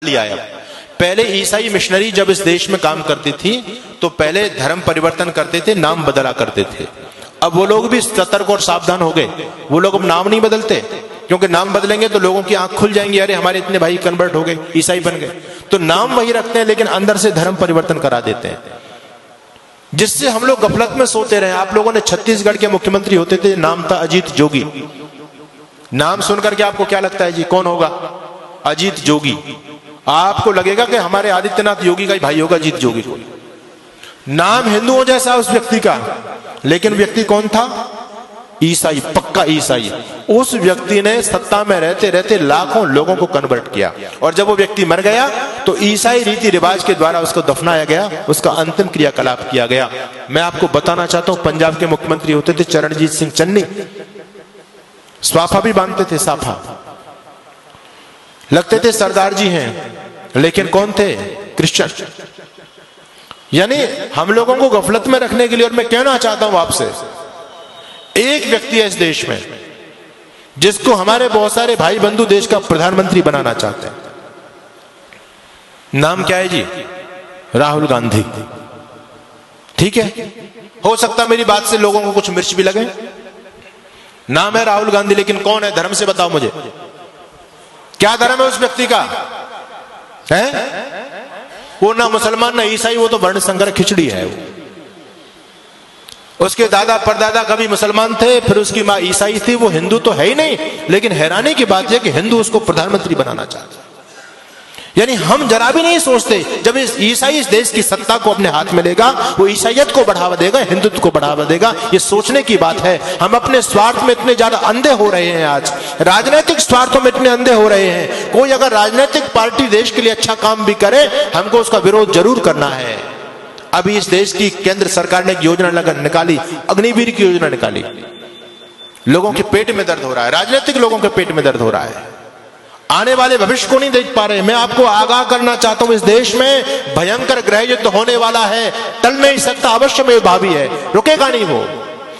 लिया है। पहले ईसाई मिशनरी जब इस देश में काम करती थी तो पहले धर्म परिवर्तन करते थे, नाम बदला करते थे। अब वो लोग भी सतर्क और सावधान हो गए। वो लोग अब नाम नहीं बदलते, क्योंकि नाम बदलेंगे तो लोगों की आंख खुल जाएंगी, अरे हमारे इतने भाई कन्वर्ट हो गए, ईसाई बन गए। तो नाम वही रखते हैं लेकिन अंदर से धर्म परिवर्तन करा देते हैं, जिससे हम लोग गफलत में सोते रहे। आप लोगों ने छत्तीसगढ़ के मुख्यमंत्री होते थे, नाम था अजीत जोगी। नाम सुनकर के आपको क्या लगता है जी, कौन होगा? अजीत जोगी। आपको लगेगा कि हमारे आदित्यनाथ योगी का ही भाई होगा अजीत जोगी। नाम हिंदुओं जैसा उस व्यक्ति का, लेकिन व्यक्ति कौन था? ईसाई, पक्का ईसाई। उस व्यक्ति ने सत्ता में रहते रहते लाखों लोगों को कन्वर्ट किया, और जब वो व्यक्ति मर गया तो ईसाई रीति रिवाज के द्वारा उसको दफनाया गया, उसका अंतिम क्रियाकलाप किया गया। मैं आपको बताना चाहता हूं, पंजाब के मुख्यमंत्री होते थे चरणजीत सिंह चन्नी, स्वाफा भी बांधते थे, साफा लगते थे, सरदार जी हैं, लेकिन कौन थे? क्रिश्चियन। यानी हम लोगों को गफलत में रखने के लिए। और मैं कहना चाहता हूं आपसे, एक व्यक्ति है इस देश में जिसको हमारे बहुत सारे भाई बंधु देश का प्रधानमंत्री बनाना चाहते हैं। नाम क्या है जी? राहुल गांधी। ठीक है, हो सकता है मेरी बात से लोगों को कुछ मिर्च भी लगे। नाम है राहुल गांधी, लेकिन कौन है? धर्म से बताओ मुझे, क्या धर्म है उस व्यक्ति का? है वो ना मुसलमान ना ईसाई, वो तो वर्ण संकर खिचड़ी है। उसके दादा परदादा कभी मुसलमान थे, फिर उसकी मां ईसाई थी, वो हिंदू तो है ही नहीं। लेकिन हैरानी की बात यह कि हिंदू उसको प्रधानमंत्री बनाना चाहते हैं। यानी हम जरा भी नहीं सोचते, जब इस ईसाई इस देश की सत्ता को अपने हाथ में लेगा, वो ईसाइयत को बढ़ावा देगा, हिंदुत्व को बढ़ावा देगा। ये सोचने की बात है। हम अपने स्वार्थ में इतने ज्यादा अंधे हो रहे हैं, आज राजनीतिक स्वार्थों में इतने अंधे हो रहे हैं। कोई अगर राजनीतिक पार्टी देश के लिए अच्छा काम भी करे, हमको उसका विरोध जरूर करना है। अभी इस देश की केंद्र सरकार ने एक योजना निकाली, अग्निवीर की योजना निकाली। लोगों के पेट में दर्द हो रहा है, राजनीतिक लोगों के पेट में दर्द हो रहा है, आने वाले भविष्य को नहीं देख पा रहे। मैं आपको आगाह करना चाहता हूं, इस देश में भयंकर गृह युद्ध होने वाला है, टल नहीं सकता, अवश्य में भावी है, रुकेगा नहीं वो।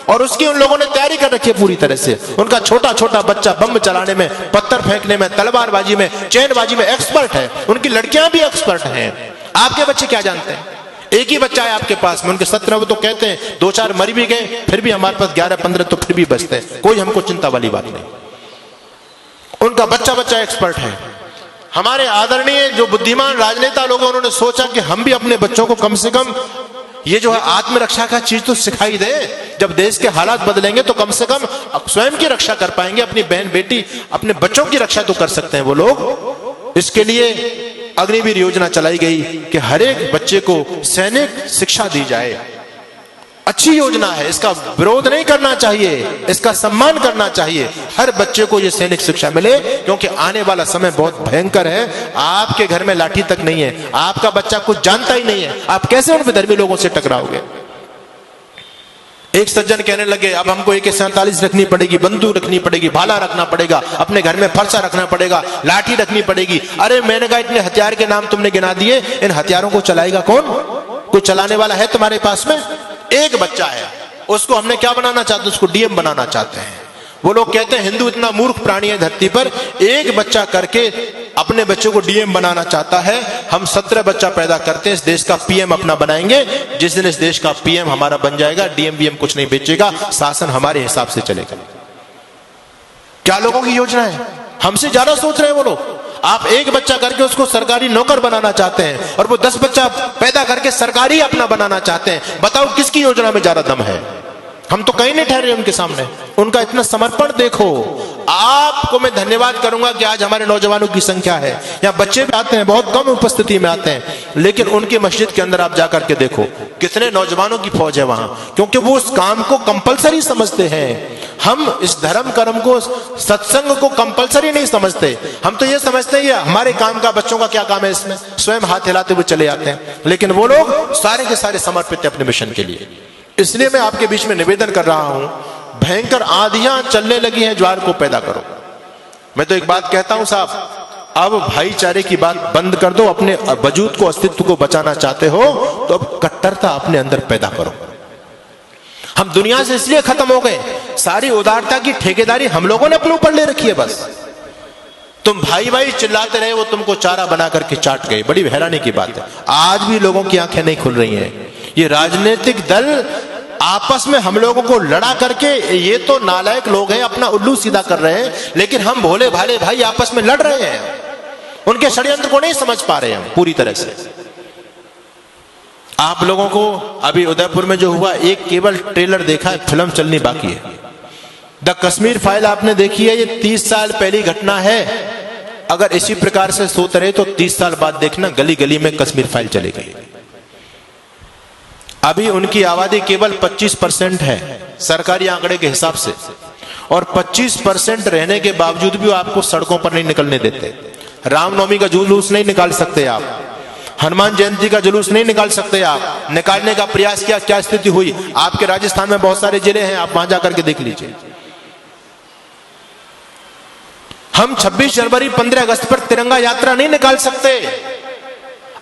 और उसकी उन लोगों ने तैयारी कर रखी है पूरी तरह से। उनका छोटा छोटा बच्चा बम चलाने में, पत्थर फेंकने में, तलवारबाजी में, चैनबाजी में एक्सपर्ट है। उनकी लड़कियां भी एक्सपर्ट हैं। आपके बच्चे क्या जानते हैं? एक ही बच्चा है आपके पास में, उनके 17 वो तो कहते हैं 2-4 मर भी गए, फिर भी हमारे पास 11-15 तो फिर भी बचते हैं। कोई हमको चिंता वाली बात नहीं। उनका बच्चा बच्चा एक्सपर्ट है। हमारे आदरणीय जो बुद्धिमान राजनेता लोग हैं, उन्होंने सोचा कि हम भी अपने बच्चों को कम से कम ये जो है आत्मरक्षा का चीज तो सिखाई दे। जब देश के हालात बदलेंगे तो कम से कम स्वयं की रक्षा कर पाएंगे, अपनी बहन बेटी अपने बच्चों की रक्षा तो कर सकते हैं वो लोग। इसके लिए अग्निवीर योजना चलाई गई कि हर एक बच्चे को सैनिक शिक्षा दी जाए। अच्छी योजना है, इसका विरोध नहीं करना चाहिए, इसका सम्मान करना चाहिए। हर बच्चे को ये सैनिक शिक्षा मिले, क्योंकि आने वाला समय बहुत भयंकर है। आपके घर में लाठी तक नहीं है, आपका बच्चा कुछ जानता ही नहीं है, आप कैसे उन विधर्मी लोगों से टकराओगे? एक सज्जन कहने लगे, अब हमको AK-47 रखनी पड़ेगी, बंदूक रखनी पड़ेगी, भाला रखना पड़ेगा, अपने घर में फरसा रखना पड़ेगा, लाठी रखनी पड़ेगी। अरे मैंने कहा, इतने हथियार के नाम तुमने गिना दिए, इन हथियारों को चलाएगा कौन? कोई चलाने वाला है तुम्हारे पास में? एक बच्चा है, उसको हमने क्या बनाना चाहते हैं? उसको DM बनाना चाहते हैं। वो लोग कहते हैं हिंदू इतना मूर्ख प्राणी है धरती पर, एक बच्चा करके अपने बच्चों को DM बनाना चाहता है। हम 17 बच्चा पैदा करते हैं, इस देश का PM अपना बनाएंगे। जिस दिन इस देश का PM हमारा बन जाएगा, DM कुछ नहीं बेचेगा, शासन हमारे हिसाब से चलेगा। क्या लोगों की योजना है? हमसे ज्यादा सोच रहे हैं वो लोग। आप एक बच्चा करके उसको सरकारी नौकर बनाना चाहते हैं, और वो 10 बच्चा पैदा करके सरकारी अपना बनाना चाहते हैं। बताओ किसकी योजना में ज्यादा दम है? हम तो कहीं नहीं ठहरे उनके सामने। उनका इतना समर्पण देखो। आपको मैं धन्यवाद करूंगा कि आज हमारे नौजवानों की संख्या है। यहाँ बच्चे भी आते हैं, बहुत कम उपस्थिति में आते हैं, लेकिन उनकी मस्जिद के अंदर आप जाकर के देखो कितने नौजवानों की फौज है वहां, क्योंकि वो उस काम को कंपलसरी समझते हैं। हम इस धर्म कर्म को, सत्संग को कंपलसरी नहीं समझते। हम तो ये समझते हैं ये हमारे काम का, बच्चों का क्या काम है इसमें, स्वयं हाथ हिलाते हुए चले जाते हैं। लेकिन वो लोग सारे के सारे समर्पित है अपने मिशन के लिए। इसलिए मैं आपके बीच में निवेदन कर रहा हूं, भयंकर आंधियां चलने लगी हैं, ज्वार को पैदा करो। मैं तो एक बात कहता हूं साहब, अब भाईचारे की बात बंद कर दो। अपने वजूद को, अस्तित्व को बचाना चाहते हो तो अब कट्टरता अपने अंदर पैदा करो। हम दुनिया से इसलिए खत्म हो गए, सारी उदारता की ठेकेदारी हम लोगों ने अपने ऊपर ले रखी है बस। तुम भाई भाई चिल्लाते रहे, वो तुमको चारा बना करके चाट गए। बड़ी हैरानी की बात है, आज भी लोगों की आंखें नहीं खुल रही हैं। ये राजनीतिक दल आपस में हम लोगों को लड़ा करके, ये तो नालायक लोग हैं, अपना उल्लू सीधा कर रहे हैं, लेकिन हम भोले भाले भाई आपस में लड़ रहे हैं। उनके षड्यंत्र को नहीं समझ पा रहे हम पूरी तरह से। आप लोगों को अभी उदयपुर में जो हुआ, एक केवल ट्रेलर देखा है, फिल्म चलनी बाकी है। द कश्मीर फाइल आपने देखी है, ये 30 साल पहली घटना है। अगर इसी प्रकार से सोते रहे तो 30 साल बाद देखना गली गली में कश्मीर फाइल चलेगी। अभी उनकी आबादी केवल 25% है सरकारी आंकड़े के हिसाब से, और 25% रहने के बावजूद भी वो आपको सड़कों पर नहीं निकलने देते। रामनवमी का जुलूस नहीं निकाल सकते आप, हनुमान जयंती का जुलूस नहीं निकाल सकते आप। निकालने का प्रयास किया, क्या स्थिति हुई। आपके राजस्थान में बहुत सारे जिले हैं, आप वहां जाकर के देख लीजिए। हम 26 जनवरी 15 अगस्त पर तिरंगा यात्रा नहीं निकाल सकते।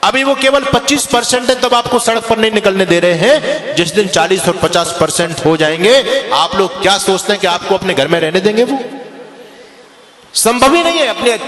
अभी वो केवल 25% है, तब आपको सड़क पर नहीं निकलने दे रहे हैं। जिस दिन 40 और 50% हो जाएंगे, आप लोग क्या सोचते हैं कि आपको अपने घर में रहने देंगे? वो संभव ही नहीं है। अपने